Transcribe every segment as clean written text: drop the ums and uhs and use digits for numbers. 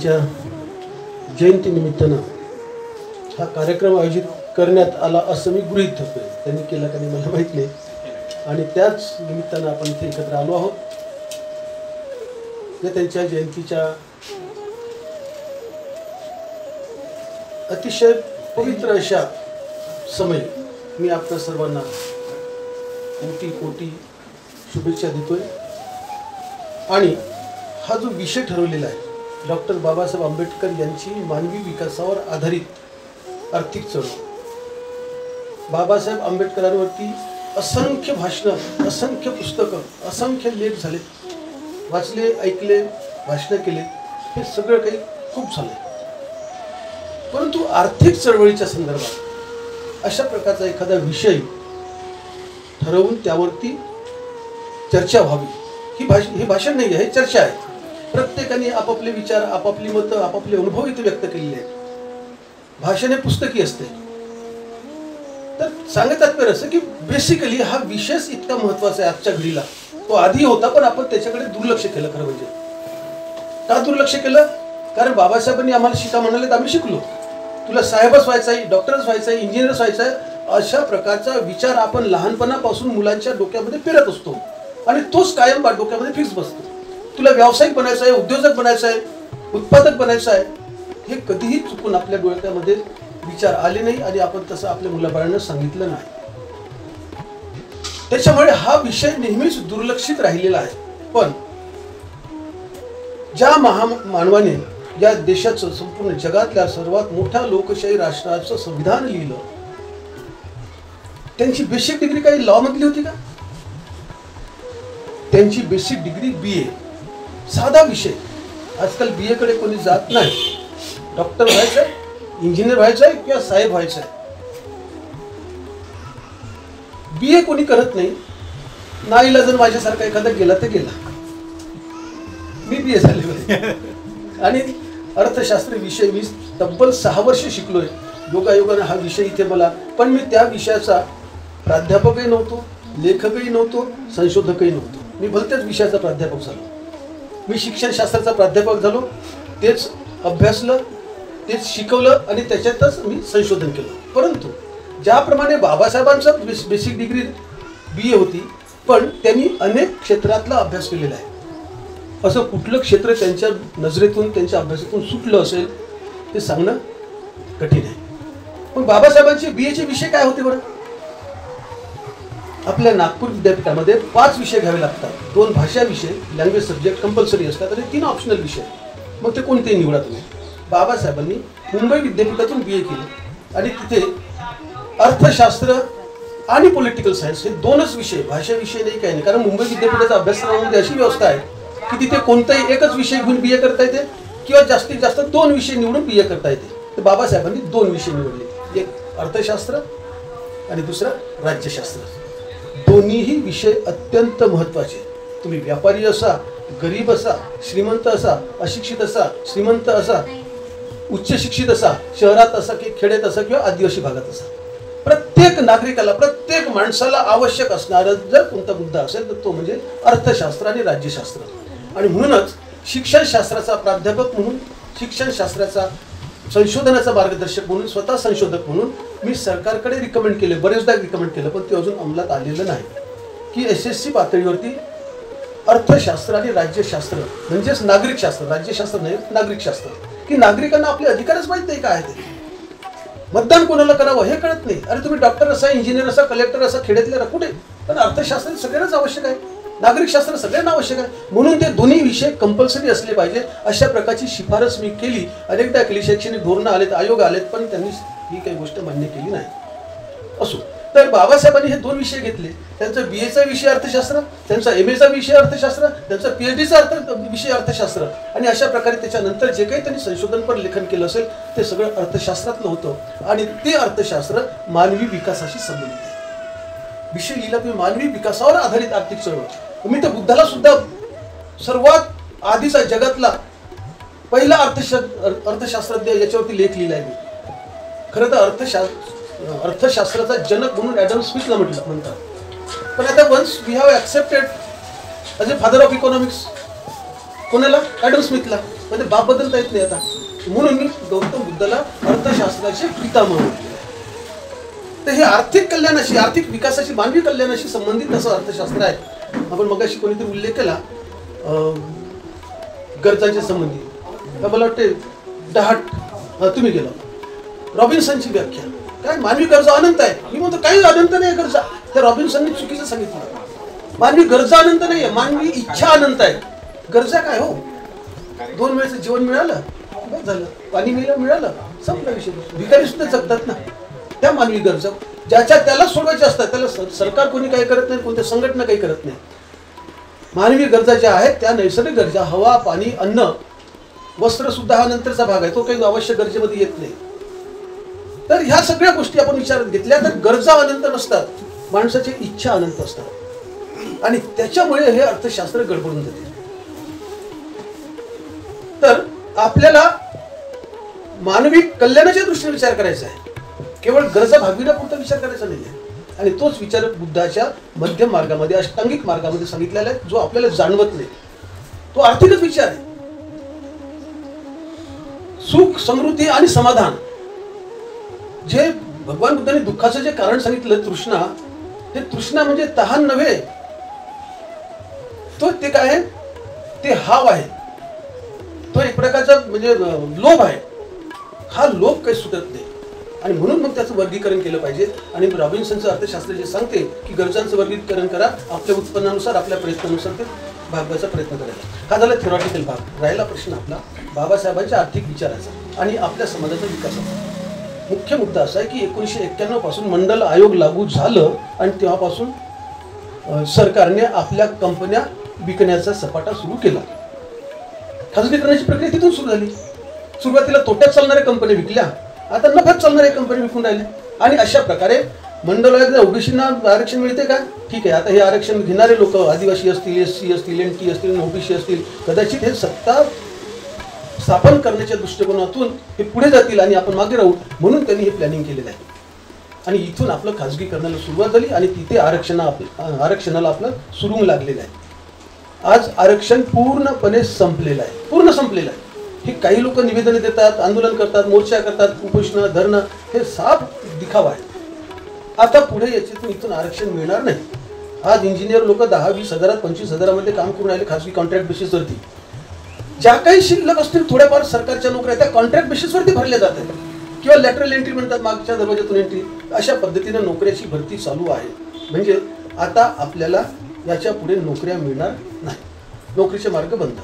यांच्या जयंतीनिमित्तानं हा कार्यक्रम आयोजित करण्यात आला असं मी गृहीत धरतोय. त्यांनी केला का नाही मला माहीत नाही. आणि त्याच निमित्तानं आपण इथे एकत्र आलो आहोत. त्यांच्या जयंतीच्या अतिशय पवित्र अशा समय मी आपल्या सर्वांना कोटी कोटी शुभेच्छा देतोय. आणि हा जो विषय ठरवलेला आहे डॉक्टर बाबासाहेब आंबेडकर यांची मानवी विकासावर आधारित आर्थिक चळवळ. बाबासाहेब आंबेडकरांवरती असंख्य भाषणं, असंख्य पुस्तकं, असंख्य लेख झाले, वाचले, ऐकले, भाषणं केले, हे सगळं काही खूप झालं. परंतु आर्थिक चळवळीच्या संदर्भात अशा प्रकारचा एखादा विषय ठरवून त्यावरती चर्चा व्हावी, ही भाषण नाही आहे, हे चर्चा आहे. प्रत्येकाने आपापले विचार, आपापली मतं, आपापले अनुभव इथे व्यक्त केलेले आहेत. भाषण हे पुस्तकी असते. तर सांगत तात्पर्य असं की बेसिकली हा विषयच इतका महत्वाचा आहे आजच्या घडीला. तो आधी होता पण आपण त्याच्याकडे दुर्लक्ष केलं. खरं म्हणजे का दुर्लक्ष केलं? कारण बाबासाहेबांनी आम्हाला शिका म्हणाले तर आम्ही शिकलो. तुला साहेबच व्हायचं आहे, डॉक्टरच व्हायचं आहे, इंजिनियरच व्हायचं आहे, अशा प्रकारचा विचार आपण लहानपणापासून मुलांच्या डोक्यामध्ये फिरत असतो आणि तोच कायम डोक्यामध्ये फिक्स बसतो. तुला व्यावसायिक बनायचं आहे, उद्योजक बनायचं आहे, उत्पादक बनायचं आहे, हे कधीही चुकून आपल्या डोक्यामध्ये विचार आले नाही आणि आपण तसं आपल्या मुलाबाळांना सांगितलं नाही. त्याच्यामुळे हा विषय नेहमीच दुर्लक्षित राहिलेला आहे. पण ज्या महामानवाने या देशाचं, संपूर्ण जगातल्या सर्वात मोठ्या लोकशाही राष्ट्राचं संविधान लिहिलं, त्यांची बेसिक डिग्री काही लॉ मधली होती का? त्यांची बेसिक डिग्री BA, साधा विषय. आजकाल BA कडे कोणी जात नाही. डॉक्टर व्हायचंय, इंजिनियर व्हायचंय किंवा साहेब व्हायचंय, BA कोणी करत नाही. नाईलाजाने माझ्यासारखा एखादा गेला तर गेला. मी BA झाले आणि अर्थशास्त्र विषय मी तब्बल 6 वर्ष शिकलोय. योगायोगाने हा विषय इथे मला, पण मी त्या विषयाचा प्राध्यापकही नव्हतो, लेखकही नव्हतो, संशोधकही नव्हतो. मी भलत्याच विषयाचा प्राध्यापक झालो. मी शिक्षणशास्त्राचा प्राध्यापक झालो, तेच अभ्यासलं, तेच शिकवलं आणि त्याच्यातच मी संशोधन केलं. परंतु ज्याप्रमाणे बाबासाहेबांचं बेसिक डिग्री BA होती, पण त्यांनी अनेक क्षेत्रातला अभ्यास केलेला आहे. असं कुठलं क्षेत्र त्यांच्या नजरेतून, त्यांच्या अभ्यासातून सुटलं असेल ते सांगणं कठीण आहे. पण बाबासाहेबांचे BAचे विषय काय होते बरं? आपल्या नागपूर विद्यापीठामध्ये 5 विषय घ्यावे लागतात. 2 भाषा विषय, लँग्वेज सब्जेक्ट कंपल्सरी असतात आणि 3 ऑप्शनल विषय. मग ते कोणतेही निवडा तुम्ही. बाबासाहेबांनी मुंबई विद्यापीठातून BA केले आणि तिथे अर्थशास्त्र आणि पॉलिटिकल सायन्स हे 2च विषय, भाषा विषय नाही, काही नाही. कारण मुंबई विद्यापीठाच्या अभ्यासक्रमामध्ये अशी व्यवस्था आहे की तिथे कोणताही एकच विषय घेऊन BA करता येते किंवा जास्तीत जास्त 2 विषय निवडून BA करता येते. तर बाबासाहेबांनी 2 विषय निवडले, एक अर्थशास्त्र आणि दुसरा राज्यशास्त्र. दोन्हीही विषय अत्यंत महत्त्वाचे. तुम्ही व्यापारी असा, गरीब असा, श्रीमंत असा, अशिक्षित असा, श्रीमंत असा, उच्च शिक्षित असा, शहरात असा की खेड्यात असा किंवा आदिवासी भागात असा, प्रत्येक नागरिकाला, प्रत्येक माणसाला आवश्यक असणारा जर कोणता मुद्दा असेल तर तो म्हणजे अर्थशास्त्र आणि राज्यशास्त्र. आणि म्हणूनच शिक्षणशास्त्राचा प्राध्यापक म्हणून, शिक्षणशास्त्राचा संशोधनाचा मार्गदर्शक म्हणून, स्वतः संशोधक म्हणून मी सरकारकडे रिकमेंड केले, बरेचदा रिकमेंड केलं, पण ते अजून अंमलात आलेलं नाही की SSC पातळीवरती अर्थशास्त्र आणि राज्यशास्त्र म्हणजेच नागरिकशास्त्र, राज्यशास्त्र नाही, नागरिकशास्त्र, की नागरिकांना आपले अधिकारच माहित नाही काय ते. मतदान कोणाला करावं हे कळत नाही. अरे तुम्ही डॉक्टर असा, इंजिनियर असा, कलेक्टर असा, खेड्यातल्या कुठे, पण अर्थशास्त्र सगळ्यांनाच आवश्यक आहे, नागरिकशास्त्र सगळ्यांना आवश्यक आहे. म्हणून ते दोन्ही विषय कंपल्सरी असले पाहिजे अशा प्रकारची शिफारस मी केली, अनेकदा केली. शैक्षणिक धोरणं आलेत, आयोग आलेत, पण त्यांनी ही काही गोष्ट मान्य केली नाही. असो, तर बाबासाहेबांनी हे 2 विषय घेतले. त्यांचा BAचा विषय अर्थशास्त्र, त्यांचा MAचा विषय अर्थशास्त्र, त्यांचा PhDचा विषय अर्थशास्त्र, आणि अशा प्रकारे त्याच्यानंतर जे काही त्यांनी संशोधनपर लेखन केलं असेल ते सगळं अर्थशास्त्रातलं होतं. आणि ते अर्थशास्त्र मानवी विकासाशी संबंधित आहे. विषय लिहिला तुम्ही, मानवी विकासावर आधारित आर्थिक चळवळ. मी तर बुद्धाला सुद्धा सर्वात आधीचा जगातला पहिला अर्थशास्त्रज्ञ याच्यावरती लेख लिहिलाय मी. खरं तर अर्थशास्त्राचा जनक म्हणून ॲडम स्मिथला म्हणतात. पण आता once we have accepted as a father of economics कोणाला? ॲडम स्मिथला. पण ते बाप बदलता येत नाही आता. म्हणून मी गौतम बुद्धाला अर्थशास्त्राचे पितामह म्हटले. तर हे आर्थिक कल्याणाशी, आर्थिक विकासाशी, मानवी कल्याणाशी संबंधित असं अर्थशास्त्र आहे. आपण मगाशी कोणीतरी उल्लेख केला गरजांच्या संबंधी, मला वाटते डहाट तुम्ही गेला, रॉबिन्सनची व्याख्या काय, मानवी गरजा अनंत आहे. मी म्हणतो काही अनंत नाही गरजा, त्या रॉबिन्सननी चुकीचं सांगितलं. मानवी गरजा अनंत नाहीये, मानवी इच्छा अनंत आहे. गरजा काय हो, 2 वेळेचं जेवण मिळालं बस झालं, पाणी मिळालं संपला विषय. भिकारी सुद्धा जगतात ना. त्या मानवी गरजा ज्याच्या त्याला सोडवायच्या असतात, त्याला सरकार कोणी काही करत नाही, कोणत्या संघटना काही करत नाही. मानवी गरजा ज्या आहेत त्या नैसर्गिक गरजा, हवा, पाणी, अन्न, वस्त्र सुद्धा हा नंतरचा भाग आहे, तो काही आवश्यक गरजेमध्ये येत नाही. तर ह्या सगळ्या गोष्टी आपण विचारात घेतल्या तर गरजा अनंत नसतात, माणसाची इच्छा अनंत असतात. आणि त्याच्यामुळे हे अर्थशास्त्र गडबडून जाते. तर आपल्याला मानवी कल्याणाच्या दृष्टीने विचार करायचा आहे, केवळ गरजा भागविण्यापुरता विचार करायचा नाही आहे. आणि तोच विचार बुद्धाच्या मध्यम मार्गामध्ये, अष्टांगिक मार्गामध्ये सांगितलेला आहे, जो आपल्याला जाणवत नाही. तो आर्थिकच विचार आहे. सुख, समृद्धी आणि समाधान, जे भगवान बुद्धांनी दुःखाचं जे कारण सांगितलं तृष्णा, ते तृष्णा म्हणजे तहान नव्हे, तो ते काय आहे, ते हाव आहे, तो एक प्रकारचा म्हणजे लोभ आहे. हा लोभ काही सुटत नाही. आणि म्हणून मग त्याचं वर्गीकरण केलं पाहिजे. आणि रॉबिन्सनचं अर्थशास्त्र जे सांगते की गरजांचं वर्गीकरण करा, आपल्या उत्पन्नानुसार, आपल्या प्रयत्नानुसार ते भागवायचा प्रयत्न करायचा. हा झाला थेरॉटिकल भाग. राहिला प्रश्न आपला बाबासाहेबांच्या आर्थिक विचाराचा आणि आपल्या समाजाच्या विकासाचा. मुख्य मुद्दा असा आहे की 1991 पासून मंडल आयोग लागू झालं आणि तेव्हापासून सरकारने आपल्या कंपन्या विकण्याचा सपाटा सुरू केला. खाजगीकरणाची प्रक्रिया तिथून सुरू झाली. सुरुवातीला तोट्यात चालणाऱ्या कंपन्या विकल्या, आता नफ्यात चालणाऱ्या कंपन्या विकून राहिल्या. आणि अशा प्रकारे मंडल आयोग ओबीसीना आरक्षण मिळते का, ठीक आहे, आता हे आरक्षण घेणारे लोक आदिवासी असतील, एससी असतील, एनटी असतील, ओबीसी असतील, कदाचित हे सत्ता स्थापन करण्याच्या दृष्टिकोनातून हे पुढे जातील आणि आपण मागे राहू, म्हणून त्यांनी हे प्लॅनिंग केलेलं आहे. आणि इथून आपलं खाजगीकरणाला सुरुवात झाली आणि तिथे आरक्षणाला आपलं सुरुंग लागलेलं आहे. आज आरक्षण पूर्णपणे संपलेलं आहे, पूर्ण संपलेलं आहे. हे काही लोक निवेदन देतात, आंदोलन करतात, मोर्चा करतात, उपोषण, धरणं, हे साफ दिखावा आहे. आता पुढे याच्यातून इथून आरक्षण मिळणार नाही. आज इंजिनियर लोक 10-20 हजारात, 25 हजारामध्ये काम करून राहिले खाजगी कॉन्ट्रॅक्ट बेसिसवरती. ज्या काही शिल्लक असतील थोड्याफार सरकारच्या नोकऱ्या त्या कॉन्ट्रॅक्ट बेसिसवरती भरल्या जातात किंवा लॅटरल एंट्री म्हणतात, मागच्या दरवाज्यातून एंट्री. अशा पद्धतीने नोकऱ्याची भरती चालू आहे. म्हणजे आता आपल्याला याच्या पुढे नोकऱ्या मिळणार नाही, नोकरीचे मार्ग बंद.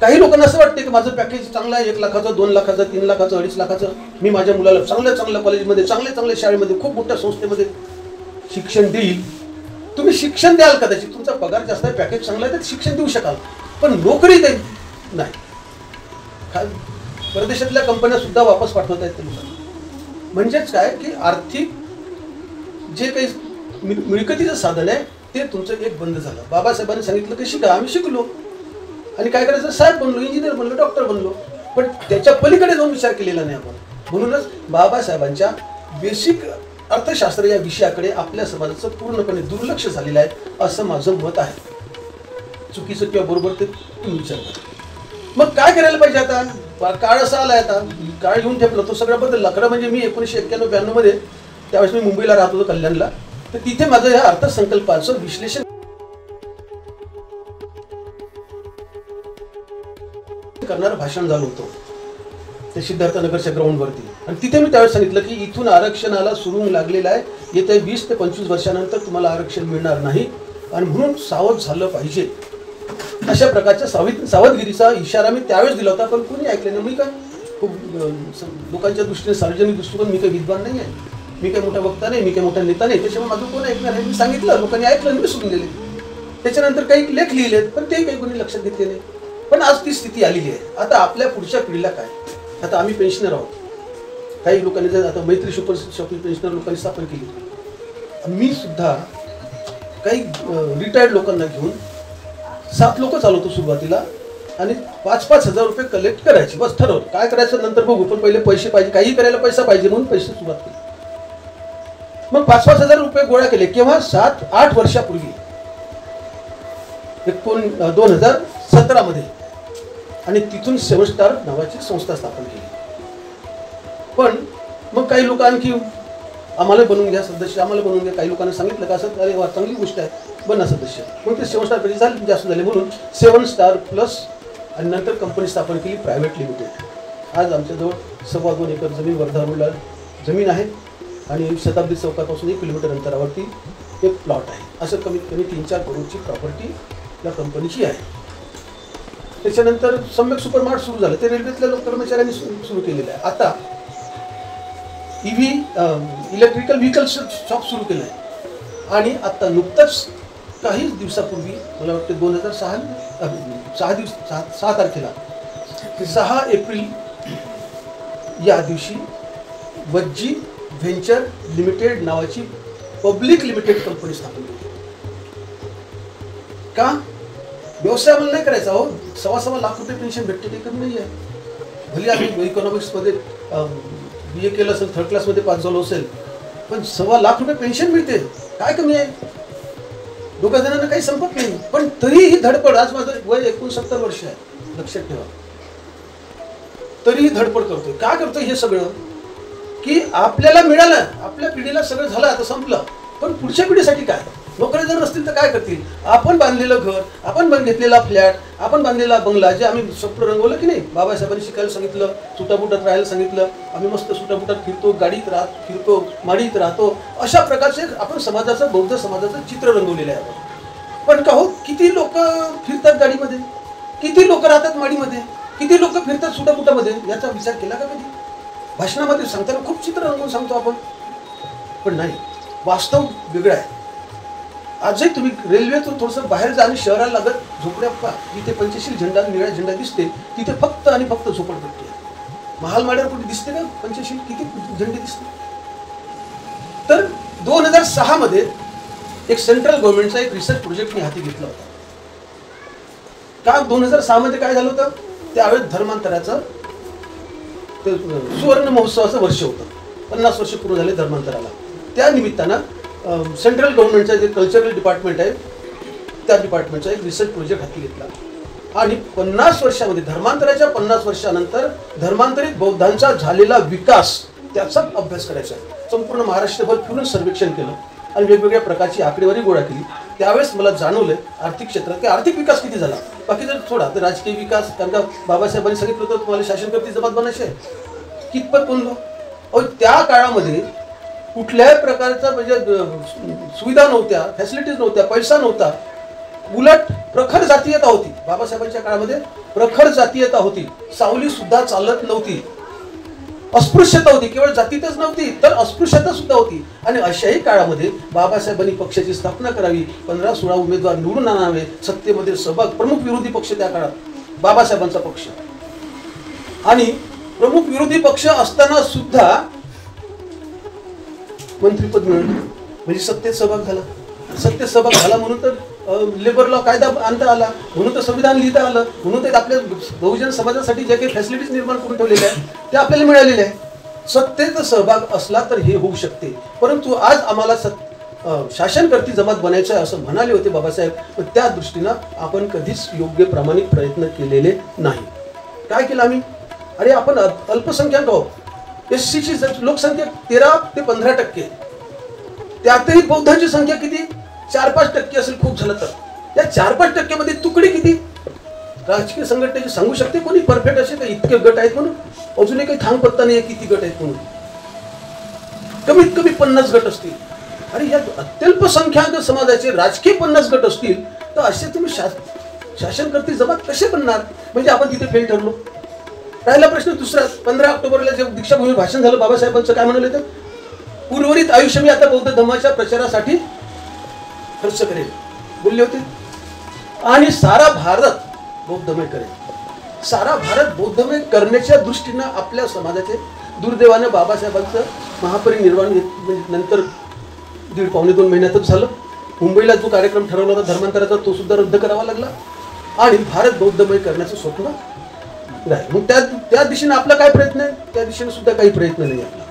काही लोकांना असं वाटते की माझं पॅकेज चांगलं आहे, 1 लाखाचं, 2 लाखाचं, 3 लाखाचं, 2.5 लाखाचं, मी माझ्या मुलाला चांगल्या कॉलेजमध्ये, चांगल्या शाळेमध्ये, खूप मोठ्या संस्थेमध्ये शिक्षण देईल. तुम्ही शिक्षण द्याल, कदाचित तुमचा पगार जास्त आहे, पॅकेज चांगला आहे, तर शिक्षण देऊ शकाल, पण नोकरी देईल नाही. परदेशातल्या कंपन्या सुद्धा वापस पाठवत आहेत लोकांना. म्हणजेच काय की आर्थिक जे काही मिळकतीचं साधन आहे ते तुमचं एक बंद झालं. बाबासाहेबांनी सांगितलं की शिका, आम्ही शिकलो आणि काय करायचं, साहेब बनलो, इंजिनियर बनलो, डॉक्टर बनलो, पण त्याच्या पलीकडे जाऊन विचार केलेला नाही आपण. म्हणूनच बाबासाहेबांच्या बेसिक अर्थशास्त्र या विषयाकडे आपल्या समाजाचं पूर्णपणे दुर्लक्ष झालेलं आहे, असं माझं मत आहे. चुकीचं किंवा बरोबर ते तुम्ही विचार करा. मग काय करायला पाहिजे आता, काळ असा आलाय, आता काळ घेऊन ठेपला, तो सगळं बदलला. खरं म्हणजे मी 1991-92 मध्ये, त्यावेळेस मी मुंबईला राहत होतो, कल्याणला, तर तिथे माझं ह्या अर्थसंकल्पाचं विश्लेषण करणारं भाषण झालं होतं ते सिद्धार्थनगरच्या ग्राउंडवरती. आणि तिथे मी त्यावेळेस सांगितलं की इथून आरक्षणाला सुरुंग लागलेला आहे, येत्या 20 ते 25 वर्षानंतर तुम्हाला आरक्षण मिळणार नाही आणि म्हणून सावध झालं पाहिजे. अशा प्रकारच्या सावधगिरीचा इशारा मी त्यावेळेस दिला होता, पण कोणी ऐकलं नाही. मी काय खूप लोकांच्या दृष्टीने, सार्वजनिक दृष्टीकोन, मी काही विद्वान नाही आहे, मी काही मोठा वक्ता नाही, मी काही मोठा नेता नाही, त्याच्यामुळे माझं कोण ऐकणार आहे. मी सांगितलं, लोकांनी ऐकलं आणि मी सोडून दिले. त्याच्यानंतर काही लेख लिहिलेत, पण ते काही कोणी लक्षात घेतले नाही. पण आज ती स्थिती आलेली आहे. आता आपल्या पुढच्या पिढीला काय, आता आम्ही पेन्शनर आहोत, काही लोकांनी जर आता मैत्री शॉपिंग पेन्शनर लोकांनी स्थापन केली. मी सुद्धा काही रिटायर्ड लोकांना घेऊन 7 लोक चालवतो सुरुवातीला आणि 5-5 हजार रुपये कलेक्ट करायचे, बस ठरवलं. काय करायचं नंतर बघू, पण पहिले पैसे पाहिजे, काही करायला पैसा पाहिजे, म्हणून पैसे सुरुवात केली. मग 5-5 हजार रुपये गोळा केले केव्हा, 7-8 वर्षापूर्वी, 2017 मध्ये. आणि तिथून 7 स्टार नावाची संस्था स्थापन केली. पण मग काही लोक आणखी आम्हाला बनवून घ्या सदस्य, आम्हाला बनवून घ्या. काही लोकांना सांगितलं का असं, अरे वा चांगली गोष्ट आहे, बना सदस्य. मग ते 7 स्टार पैसे झाले, जास्त झाले म्हणून 7 स्टार प्लस आणि नंतर कंपनी स्थापन केली प्रायव्हेट लिमिटेड. आज आमच्याजवळ 2.25 एकर जमीन वर्धा रोडला जमीन आहे आणि शताब्दी चौकापासून 1 किलोमीटर अंतरावरती एक प्लॉट आहे. असं कमीत कमी 3-4 करोडची प्रॉपर्टी या कंपनीची आहे. त्याच्यानंतर सम्यक सुपरमार्ट सुरू झालं, ते रेल्वेतल्या कर्मचाऱ्यांनी सुरू केलेलं आहे. आता इलेक्ट्रिकल व्हेकल्स शॉप सुरू केलं आहे. आणि आता नुकतंच काही दिवसापूर्वी, मला वाटतं 6 तारखेला 6 एप्रिल या दिवशी वज्जी व्हेंचर लिमिटेड नावाची पब्लिक लिमिटेड कंपनी स्थापन केली. का? व्यवसाय आम्हाला नाही करायचा हो. 1.25 लाख रुपये पेन्शन भेटते, ते कमी नाही आहे. भले आम्ही इकॉनॉमिक्समध्ये BA केलं असेल, 3rd क्लासमध्ये पास झालो असेल, पण 1.25 लाख रुपये पेन्शन मिळते, काय कमी आहे? दोघा जणांना काही संपत नाही. पण तरीही धडपड, आज माझं वय 69 वर्ष आहे, लक्षात ठेवा, तरीही धडपड करतोय. का करतोय हे सगळं? की आपल्याला मिळालं, आपल्या पिढीला सगळं झालं, आता संपलं, पण पुढच्या पिढीसाठी काय? नोकऱ्या जर नसतील तर काय करतील? आपण बांधलेलं घर, आपण घेतलेला फ्लॅट, आपण बांधलेला बंगला, जे आम्ही स्वप्न रंगवलं की नाही, बाबासाहेबांनी शिकायला सांगितलं, सुटाबुटात राहायला सांगितलं, आम्ही मस्त सुटाबुटात फिरतो, गाडीत फिरतो, माडीत राहतो, अशा प्रकारचे आपण समाजाचं, बौद्ध समाजाचं चित्र रंगवलेलं आहे आपण. पण का हो, किती लोक फिरतात गाडीमध्ये, किती लोक राहतात माडीमध्ये, किती लोक फिरतात सुटाबुटामध्ये, याचा विचार केला का कधी? भाषणामध्ये सांगताना खूप चित्र रंगवून सांगतो आपण, पण नाही, वास्तव वेगळं आहे. आजही तुम्ही रेल्वेतून थोडंसं बाहेर जा आणि शहराला लागत झोपड्या पहा, जिथे पंचशील झेंडा, निळा झेंडा दिसते, तिथे फक्त आणि फक्त झोपडपट्टी आहे. महालमाड्यावर कुठे दिसते का पंचशील? किती झेंडे दिसते? तर 2006 मध्ये एक सेंट्रल गव्हर्नमेंटचा एक रिसर्च प्रोजेक्ट मी हाती घेतला होता. का 2006 मध्ये काय झालं होतं? त्यावेळेस धर्मांतराचं सुवर्ण महोत्सवाचं वर्ष होतं, 50 वर्ष पूर्ण झाले धर्मांतराला. त्या निमित्तानं सेंट्रल गव्हर्नमेंटचा जे कल्चरल डिपार्टमेंट आहे, त्या डिपार्टमेंटचा एक रिसर्च प्रोजेक्ट हाती घेतला आणि 50 वर्षामध्ये, धर्मांतराच्या 50 वर्षानंतर धर्मांतरित बौद्धांचा झालेला विकास, त्याचा अभ्यास करायचा. संपूर्ण महाराष्ट्रभर फिरून सर्वेक्षण केलं आणि वेगवेगळ्या प्रकारची आकडेवारी गोळा केली. त्यावेळेस मला जाणवलं आर्थिक क्षेत्रात की आर्थिक विकास किती झाला, बाकी जर थोडा तर राजकीय विकास, कारण का बाबासाहेबांनी सांगितलं होतं तुम्हाला शासनकर्ती जमात बनायची आहे, कितपत बनलो. अहो, त्या काळामध्ये कुठल्याही प्रकारचा म्हणजे सुविधा नव्हत्या, फॅसिलिटीज नव्हत्या, पैसा नव्हता. उलट प्रखर जातीयता होती. बाबासाहेबांच्या काळामध्ये प्रखर जातीयता होती, सावली सुद्धा चालत नव्हती, अस्पृश्यता होती. केवळ जातीतच नव्हती तर अस्पृश्यता सुद्धा होती. आणि अशाही काळामध्ये बाबासाहेबांनी पक्षाची स्थापना करावी, 15-16 उमेदवार निवडून आणावे, सत्तेमध्ये सहभाग. प्रमुख विरोधी पक्ष त्या काळात बाबासाहेबांचा पक्ष, आणि प्रमुख विरोधी पक्ष असताना सुद्धा मंत्रिपद मिळवलं, म्हणजे सत्तेत सहभाग झाला. सत्तेत सहभाग झाला म्हणून तर लेबर लॉ कायदा आणता आला, म्हणून तर संविधान लिहिता आलं, म्हणून तर आपल्या बहुजन समाजासाठी जे काही फॅसिलिटीज निर्माण करून ठेवलेल्या आहेत त्या आपल्याला मिळालेल्या आहे. सत्तेचा सहभाग असला तर हे होऊ शकते. परंतु आज आम्हाला शासनकर्ती जमात बनायचं आहे असं म्हणाले होते बाबासाहेब, पण त्या दृष्टीनं आपण कधीच योग्य प्रामाणिक प्रयत्न केलेले नाही. काय केलं आम्ही? अरे आपण अल्पसंख्याक आहोत. SCची लोकसंख्या 13 ते 15%, त्यातही बौद्धांची संख्या किती? 4-5% असेल खूप झालं तर. त्या 4-5% मध्ये तुकडी किती? राजकीय संघटनेची सांगू शकते कोणी परफेक्ट असे का इतके गट आहेत म्हणून? अजूनही काही थांग पत्ता नाही किती गट आहेत म्हणून. कमीत कमी 50 गट असतील. अरे या अत्यल्पसंख्याक समाजाचे राजकीय 50 गट असतील तर असे तुम्ही शासनकर्ती जमात कसे बनणार? म्हणजे आपण तिथे फेल ठरलो. राहिला प्रश्न दुसरा. 15 ऑक्टोबरला जे दीक्षाभूमी भाषण झालं बाबासाहेबांचं, काय म्हणाले तर उर्वरित आयुष्य मी आता बौद्ध धर्माच्या प्रचारासाठी खर्च करेल बोलले होते. आणि सारा भारत बौद्धमय करेल. सारा भारत बौद्धमय करण्याच्या दृष्टीनं आपल्या समाजाचे दुर्दैवानं बाबासाहेबांचं महापरिनिर्वाण नंतर 1.5-2 महिन्यातच झालं. मुंबईला जो कार्यक्रम ठरवला होता धर्मांतराचा तो सुद्धा रद्द करावा लागला आणि भारत बौद्धमय करण्याचं स्वप्न नाही. मग त्या दिशेने आपला काय प्रयत्न आहे? त्या दिशेने सुद्धा काही प्रयत्न नाही आपला.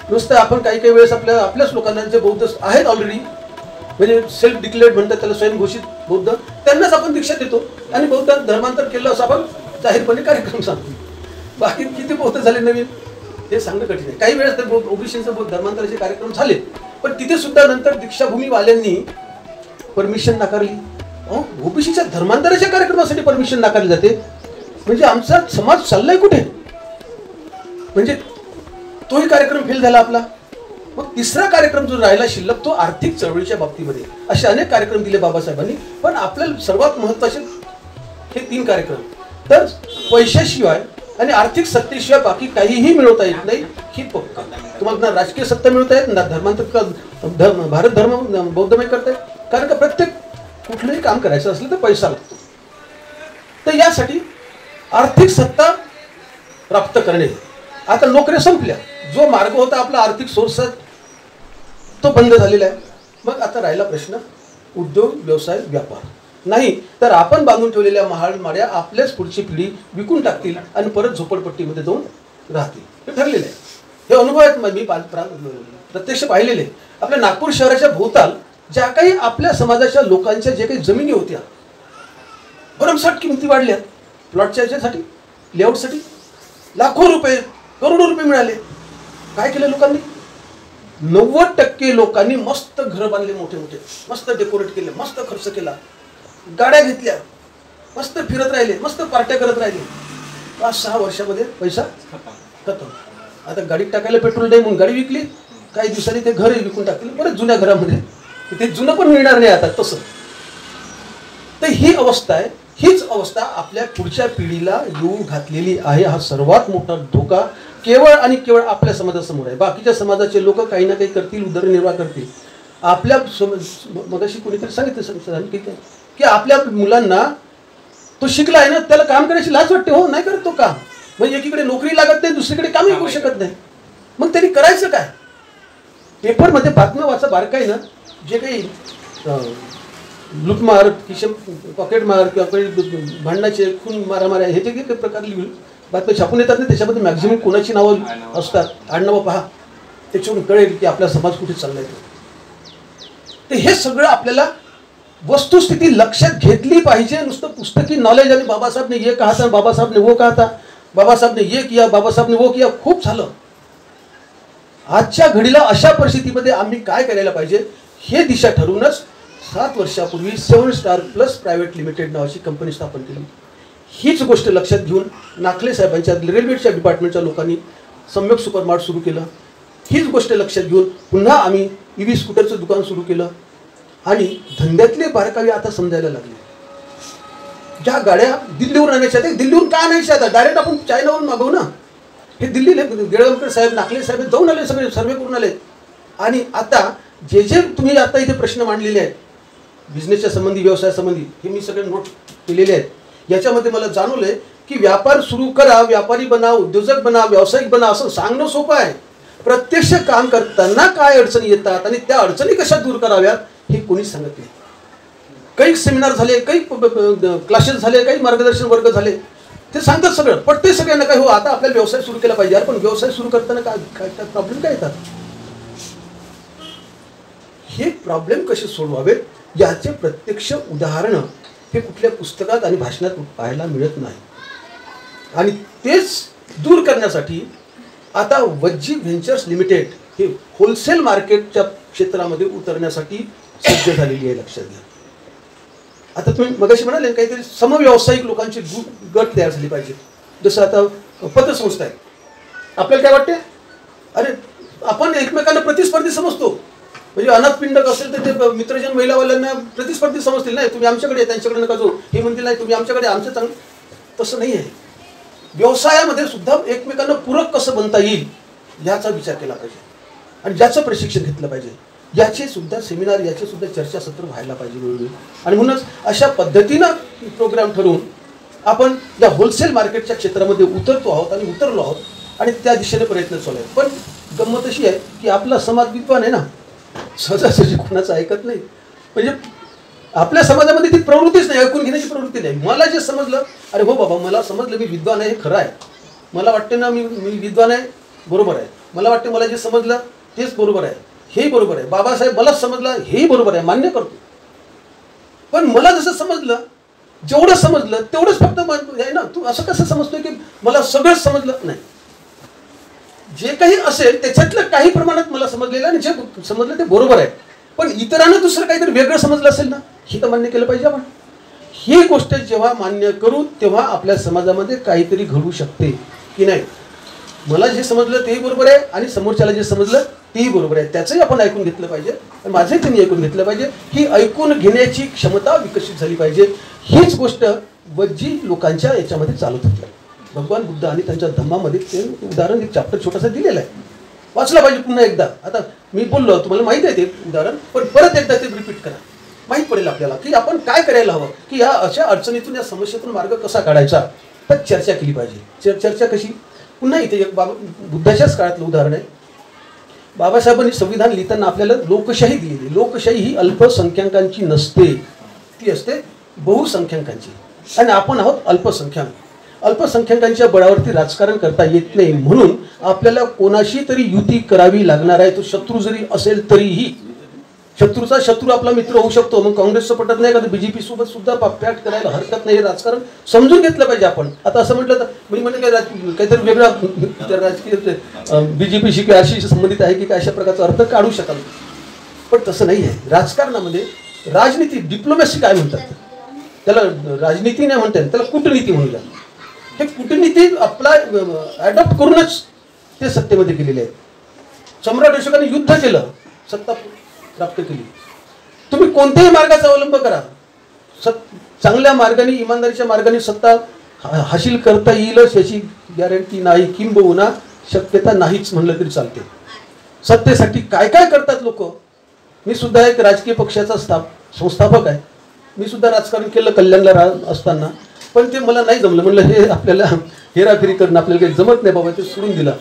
नुसतं आपण काही वेळेस आपल्याच लोकांना जे बौद्ध आहेत ऑलरेडी, म्हणजे सेल्फ डिक्लेअर्ड म्हणतात त्याला, स्वयंघोषित बौद्ध, त्यांनाच आपण दीक्षा देतो आणि बौद्ध धर्मांतर केलं असं आपण जाहीरपणे कार्यक्रम सांगतो. बाकी किती पोहोच झाले नवीन हे सांगणं कठीण आहे. काही वेळेस तर ओबीसीचं धर्मांतराचे कार्यक्रम झाले, पण तिथे सुद्धा नंतर दीक्षाभूमीवाल्यांनी परमिशन नाकारली. ओबीसीच्या धर्मांतराच्या कार्यक्रमासाठी परमिशन नाकारली जाते, म्हणजे आमचा समाज चाललाय कुठे? म्हणजे तोही कार्यक्रम फेल झाला आपला. मग तिसरा कार्यक्रम जो राहिला शिल्लक तो आर्थिक चळवळीच्या बाबतीमध्ये. असे अनेक कार्यक्रम दिले बाबासाहेबांनी, पण आपल्याला सर्वात महत्त्वाचे हे 3 कार्यक्रम. तर पैशाशिवाय आणि आर्थिक सत्तेशिवाय बाकी काहीही मिळवता येत नाही ही पक्का. तुम्हाला ना राजकीय सत्ता मिळवता येत ना धर्मांतर भारत धर्म बौद्धमय करता येत, कारण का प्रत्येक कुठलंही काम करायचं असलं तर पैसा लागतो. तर यासाठी आर्थिक सत्ता प्राप्त करणे. आता नोकऱ्या संपल्या, जो मार्ग होता आपला आर्थिक सोर्स तो बंद झालेला आहे. मग आता राहिला प्रश्न उद्योग व्यवसाय व्यापार. नाही तर आपण बांधून ठेवलेल्या महालमाड्या आपल्याच पुढची पिढी विकून टाकतील आणि परत झोपडपट्टीमध्ये जाऊन राहतील. हे ठरलेलं आहे. हे अनुभव आहेत, मी प्रत्यक्ष पाहिलेले. आपल्या नागपूर शहराच्या भोवताल ज्या काही आपल्या समाजाच्या लोकांच्या जे काही जमिनी होत्या भरमसाठ किमती वाढल्या. प्लॉटच्या याच्यासाठी लेआउटसाठी लाखो रुपये करोडो रुपये मिळाले. काय केलं लोकांनी? 90% लोकांनी मस्त घर बांधले, मोठे मोठे मस्त डेकोरेट केले, मस्त खर्च केला, गाड्या घेतल्या, मस्त फिरत राहिले, मस्त पार्ट्या करत राहिले. 5-6 वर्षामध्ये पैसा खतम. आता गाडीत टाकायला पेट्रोल नाही म्हणून गाडी विकली, काही दिवसांनी ते घर विकून टाकले, परत जुन्या घरामध्ये ते जुनं पण मिळणार नाही आता तसं. तर ही अवस्था आहे. हीच अवस्था आपल्या पुढच्या पिढीला येऊ घातलेली आहे. हा सर्वात मोठा धोका केवळ आणि केवळ आपल्या समाजासमोर आहे. बाकीच्या समाजाचे लोक काही ना काही करतील, उदरनिर्वाह करतील. आपल्या मगाशी कोणीतरी सांगितलं की आपल्या मुलांना तो शिकला आहे ना, त्याला काम करायची लाज वाटते. हो, नाही करत तो काम. म्हणजे एकीकडे नोकरी लागत नाही, दुसरीकडे कामही करू शकत नाही. मग त्यांनी करायचं काय? पेपरमध्ये बातम्या वाचा बारकाई ना, जे काही लुटमार, किशन पॉकेटमार किंवा काही भांडणाचे खून मारामाऱ्या हे जे काही प्रकार बातम्या छापून येतात ना, त्याच्यामध्ये मॅक्झिमम कोणाची नावं असतात, आडनावं पहा, त्याच्यावरून कळेल की आपला समाज कुठे चाललाय. तर हे सगळं आपल्याला वस्तुस्थिती लक्षात घेतली पाहिजे. नुसतं पुस्तकी नॉलेज आणि बाबासाहेब ने ये कहा था, बाबासाहेब ने वो कहा था, बाबासाहेब ने ये किया, बाबासाहेब ने वो किया, खूप झालं. आजच्या घडीला अशा परिस्थितीमध्ये आम्ही काय करायला पाहिजे हे दिशा ठरवूनच 7 वर्षापूर्वी 7 स्टार प्लस प्रायव्हेट लिमिटेड नावाची कंपनी स्थापन केली. हीच गोष्ट लक्षात घेऊन नाखले साहेबांच्या रेल्वेच्या डिपार्टमेंटच्या लोकांनी सम्यक सुपरमार्ट सुरू केलं. हीच गोष्ट लक्षात घेऊन पुन्हा आम्ही EV स्कूटरचं दुकान सुरू केलं आणि धंद्यातले बारकावे आता समजायला लागले. ज्या गाड्या दिल्लीवरून आणायच्या, ते दिल्लीवरून का आणायच्या? आता डायरेक्ट आपण चायनावरून मागवू ना. हे दिल्लीला गेळवणकर साहेब, नाखले साहेब जाऊन आले, सगळे सर्वे करून आले. आणि आता जे जे तुम्ही आता इथे प्रश्न मांडलेले आहेत बिझनेसच्या संबंधी, व्यवसायासंबंधी, हे मी सगळे नोट केलेले आहेत. याच्यामध्ये मला जाणवलंय की व्यापार सुरू करा, व्यापारी बना, उद्योजक बना, व्यावसायिक बना असं सांगणं सोपं आहे. प्रत्यक्ष काम करताना काय अडचणी येतात आणि त्या अडचणी कशा दूर कराव्यात हे कोणीच सांगत नाही. काही सेमिनार झाले, काही क्लासेस झाले, काही मार्गदर्शन वर्ग झाले, ते सांगतात सगळं, पटते सगळ्यांना. काय हो, आता आपल्याला व्यवसाय सुरू केला पाहिजे. पण व्यवसाय सुरू करताना काय प्रॉब्लेम काय येतात, हे प्रॉब्लेम कसे सोडवावेत याचे प्रत्यक्ष उदाहरणं हे कुठल्या पुस्तकात आणि भाषणात पाहायला मिळत नाही. आणि तेच दूर करण्यासाठी आता वज्जी व्हेंचर्स लिमिटेड हे होलसेल मार्केटच्या क्षेत्रामध्ये उतरण्यासाठी सज्ज झालेली आहे. लक्षात घ्या. आता तुम्ही मगाशी म्हणाले काहीतरी समव्यावसायिक लोकांची गट तयार झाली पाहिजे. जसं आता पतसंस्था आहे. आपल्याला काय वाटते? अरे आपण एकमेकांना प्रतिस्पर्धी समजतो. म्हणजे अनाथपिंडक असेल तर ते मित्रजन महिलावाल्यांना प्रतिस्पर्धी समजतील. नाही, तुम्ही आमच्याकडे त्यांच्याकडे नका जाऊ, हे म्हणतील नाही तुम्ही आमच्याकडे, आमचं चांगलं. तसं नाही आहे. व्यवसायामध्ये सुद्धा एकमेकांना पूरक कसं बनता येईल याचा विचार केला पाहिजे आणि ज्याचं प्रशिक्षण घेतलं पाहिजे. याचे सुद्धा सेमिनार, याचे सुद्धा चर्चासत्र व्हायला पाहिजे वेळोवेळी. आणि म्हणूनच अशा पद्धतीनं प्रोग्राम ठरवून आपण या होलसेल मार्केटच्या क्षेत्रामध्ये उतरतो आहोत आणि उतरलो आहोत आणि त्या दिशेने प्रयत्न चालू आहेत. पण गंमत अशी आहे की आपला समाज विद्वान आहे ना, सहजासहजी कोणाचं ऐकत नाही. म्हणजे आपल्या समाजामध्ये ती प्रवृत्तीच नाही, ऐकून घेण्याची प्रवृत्ती नाही. मला जे समजलं, अरे हो बाबा मला समजलं, मी विद्वान आहे, हे खरं आहे. मला वाटते ना मी विद्वान आहे, बरोबर आहे. मला वाटते मला जे समजलं तेच बरोबर आहे, हेही बरोबर आहे. बाबासाहेब मला समजलं, हेही बरोबर आहे, मान्य करतो. पण मला जसं समजलं जेवढं समजलं तेवढंच फक्त आहे ना. तू असं कसं समजतोय की मला सगळंच समजलं नाही. जे काही असेल त्याच्यातलं काही प्रमाणात मला समजलेलं आणि जे समजलं ते बरोबर आहे, पण इतरांना दुसरं काहीतरी वेगळं समजलं असेल ना, हे तर मान्य केलं पाहिजे आपण. ही गोष्ट जेव्हा मान्य करू तेव्हा आपल्या समाजामध्ये काहीतरी घडू शकते की नाही. मला जे समजलं तेही बरोबर आहे आणि समोरच्याला जे समजलं तेही बरोबर आहे, त्याचंही आपण ऐकून घेतलं पाहिजे आणि माझंही त्यांनी ऐकून घेतलं पाहिजे. ही ऐकून घेण्याची क्षमता विकसित झाली पाहिजे. हीच गोष्ट वज्जी लोकांच्या याच्यामध्ये चालत होती. भगवान बुद्ध आणि त्यांच्या धम्मामध्ये ते उदाहरण एक चॅप्टर छोटासा दिलेलं आहे, वाचलं पाहिजे पुन्हा एकदा. आता मी बोललो, तुम्हाला माहिती आहे ते उदाहरण, पण परत एकदा ते रिपीट करा. माहीत पडेल आपल्याला की आपण काय करायला हवं, की या अशा अडचणीतून या समस्येतून मार्ग कसा काढायचा. तर चर्चा केली पाहिजे. चर्चा कशी, पुन्हा इथे एक बुद्धाच्याच काळातलं उदाहरण आहे. बाबासाहेबांनी संविधान लिहिताना आपल्याला लोकशाही दिलेली. लोकशाही ही अल्पसंख्याकांची नसते, ती असते बहुसंख्याकांची, आणि आपण आहोत अल्पसंख्याक. अल्पसंख्याकांच्या बळावरती राजकारण करता येत नाही, म्हणून आपल्याला कोणाशी तरी युती करावी लागणार आहे. तो शत्रू जरी असेल तरीही. शत्रूचा शत्रू आपला मित्र होऊ शकतो. मग काँग्रेसचं पटत नाही का, तर बीजेपी सोबत सुद्धा पॅट करायला हरकत नाही. हे राजकारण समजून घेतलं पाहिजे आपण. आता असं म्हटलं तर मी म्हणजे काहीतरी वेगळा राजकीय बीजेपीशी किंवा अशी संबंधित आहे की काय, अशा प्रकारचा अर्थ काढू शकाल, पण तसं नाही आहे. राजकारणामध्ये राजनीती, डिप्लोमॅसी काय म्हणतात त्याला, राजनीती नाही म्हणतात त्याला, कूटनीती म्हणूया. हे कूटनीती आपला ॲडॉप्ट करूनच ते सत्तेमध्ये गेलेले आहेत. सम्राट अशोकाने युद्ध केलं, सत्ता प्राप्त केली. तुम्ही कोणत्याही मार्गाचा अवलंब करा, चांगल्या मार्गाने, इमानदारीच्या मार्गाने सत्ता हासिल करता येईलच याची गॅरंटी नाही, किंबहुना शक्यता नाहीच म्हणलं तरी चालते. सत्तेसाठी काय काय करतात लोक. मी सुद्धा एक राजकीय पक्षाचा संस्थापक आहे. मी सुद्धा राजकारण केलं कल्याणला असताना, पण ते मला नाही जमलं. म्हणलं हे आपल्याला हेराफेरी करणं आपल्याला काही जमत नाही बाबा, ते सोडून दिलं.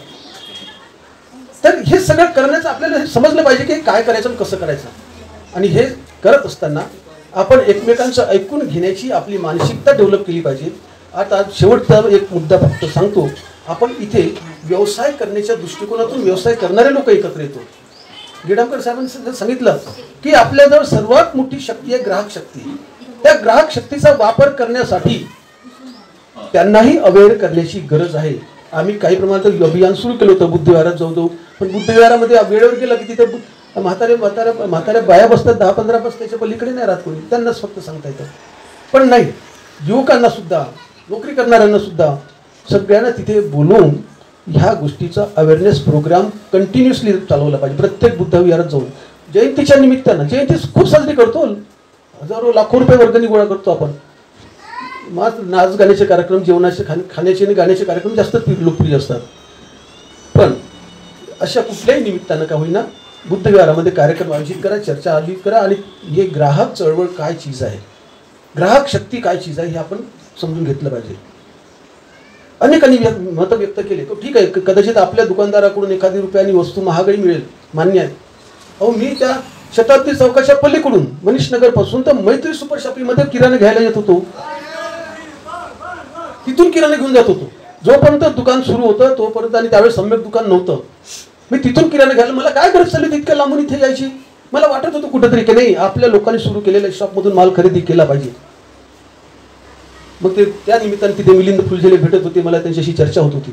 तर हे सगळं करण्याचं आपल्याला हे समजलं पाहिजे की काय करायचं आणि कसं करायचं. आणि हे करत असताना आपण एकमेकांचं ऐकून घेण्याची आपली मानसिकता डेव्हलप केली पाहिजे. आता शेवटचा एक मुद्दा फक्त सांगतो. आपण इथे व्यवसाय करण्याच्या दृष्टिकोनातून व्यवसाय करणारे लोक एकत्र येतो. गिडामकर साहेबांनी सांगितलं की आपल्याजवळ सर्वात मोठी शक्ती आहे ग्राहक शक्ती. त्या ग्राहक शक्तीचा वापर करण्यासाठी त्यांनाही अवेअर करण्याची गरज आहे. आम्ही काही प्रमाणात अभियान सुरू केलं होतं बुद्धविहारात जाऊ, पण बुद्धविहारामध्ये वेळेवर गेलं की तिथे म्हाताऱ्या बाया बसतात, 10-15 बस, त्याच्या पलीकडे नाही राहत कोणी, त्यांनाच फक्त सांगता येतं. पण नाही, युवकांना सुद्धा, नोकरी करणाऱ्यांना सुद्धा सगळ्यांना तिथे बोलवून ह्या गोष्टीचा अवेअरनेस प्रोग्राम कंटिन्युअसली चालवला पाहिजे. प्रत्येक बुद्धविहारात जाऊन जयंतीच्या निमित्तानं, जयंती खूप साजरी करतो, हजारो लाखो रुपये वर्गणी गोळा करतो आपण. नाच गाण्याचे कार्यक्रम, जेवणाचे, खाण्याचे आणि गाण्याचे कार्यक्रम जास्त लोकप्रिय असतात. पण अशा कुठल्याही निमित्तानं का होईना बुद्धविहारामध्ये कार्यक्रम आयोजित करा, चर्चा आयोजित करा, आणि हे ग्राहक चळवळ काय चीज आहे, ग्राहक शक्ती काय चीज आहे हे आपण समजून घेतलं पाहिजे. अनेकांनी मतं व्यक्त केले की ठीक आहे, कदाचित आपल्या दुकानदाराकडून एखादी रुपयानी वस्तू महागडी मिळेल, मान्य आहे. अहो, मी त्या शताब्दी चौकाच्या पलीकडून मनीष नगर पासून तर मैत्री सुपर शॉपिंगमध्ये किराणा घ्यायला येत होतो. तिथून किराणा घेऊन जात होतो. जोपर्यंत दुकान सुरू होतं तोपर्यंत, आणि त्यावेळेस सम्यक दुकान नव्हतं, मी तिथून किराणा घ्यायला, मला काय गरज चालली इतक्या लांबून इथे यायची. मला वाटत होतं कुठेतरी की नाही, आपल्या लोकांनी सुरू केलेल्या शॉपमधून माल खरेदी केला पाहिजे. मग ते त्या निमित्ताने तिथे मिलिंद फुलझेले भेटत होते, मला त्यांच्याशी चर्चा होत होती.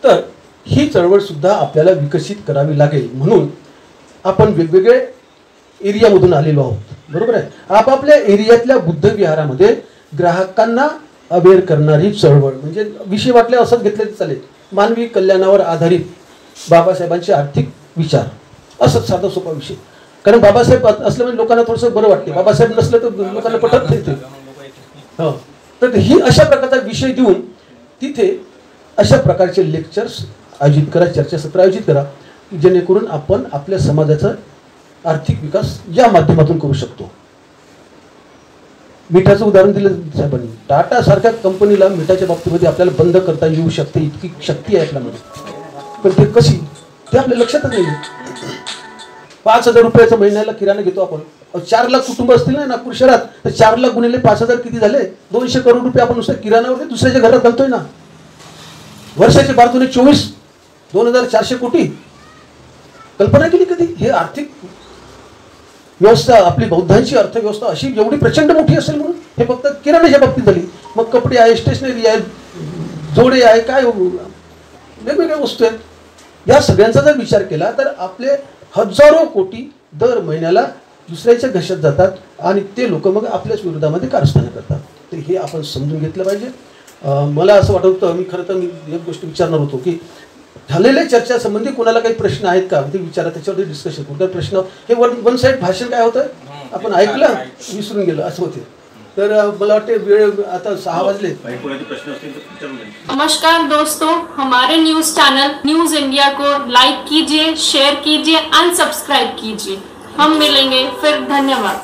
तर ही चळवळ सुद्धा आपल्याला विकसित करावी लागेल. म्हणून आपण वेगवेगळे एरियामधून आलेलो आहोत, बरोबर आहे. आपापल्या एरियातल्या बुद्धविहारामध्ये ग्राहकांना अवेअर करणारी चळवळ, म्हणजे विषय वाटले असंच घेतले चालेल, मानवी कल्याणावर आधारित बाबासाहेबांचे आर्थिक विचार, असंच साधा सोपा विषय. कारण बाबासाहेब असलं म्हणजे लोकांना थोडंसं बरं वाटते, बाबासाहेब नसलं तर लोकांना पटत नाही ते. हो, तर ही अशा प्रकारचा विषय देऊन तिथे अशा प्रकारचे लेक्चर्स आयोजित करा, चर्चासत्र आयोजित करा, जेणेकरून आपण आपल्या समाजाचा आर्थिक विकास या माध्यमातून करू शकतो. मिठाचं उदाहरण दिलं साहेबांनी. टाटा सारख्या कंपनीला मिठाच्या बाबतीमध्ये आपल्याला बंद करता येऊ शकते, इतकी शक्ती आहे आपल्यामध्ये. पण ते कशी, ते आपल्या लक्षातच नाही. 5,000 रुपयाचा महिन्याला किराणा घेतो आपण. 4 लाख कुटुंब असतील ना नागपूर शहरात, तर 4 लाख गुणिले 5,000 किती झाले? 200 करोड रुपये आपण नुसतं किराणावर दुसऱ्याच्या घरात घालतोय ना. वर्षाचे 12-24 2,400 कोटी. कल्पना केली कधी हे आर्थिक व्यवस्था, आपली बौद्धांची अर्थव्यवस्था अशी एवढी प्रचंड मोठी असेल म्हणून हे फक्त किराण्याच्या बाबतीत झाली. मग कपडे आहे, स्टेशनरी आहे, जोडे आहे, काय वेगवेगळ्या वस्तू आहेत. या सगळ्यांचा जर विचार केला तर आपले हजारो कोटी दर महिन्याला दुसऱ्याच्या घशात जातात आणि ते लोक मग आपल्याच विरोधामध्ये कारस्थानं करतात. तर हे आपण समजून घेतलं पाहिजे. मला असं वाटत होतं, मी खरं तर मी एक गोष्ट विचारणार होतो की झालेल्या चर्चासंबंधी कोणाला काही प्रश्न आहेत का ते विचारा, त्याच्यावरती डिस्कशन करू. प्रश्न हे वन साईड भाषण काय होतं आपण ऐकलं विसरून गेलं असं होते. तर मला वाटते वेळ आता 6 वाजले. नमस्कार दोस्तों, हमारे न्यूज चैनल न्यूज इंडिया को लाइक कीजिए, शेयर कीजिए, अनसब्सक्राइब कीजिए. हम मिलेंगे फिर. धन्यवाद.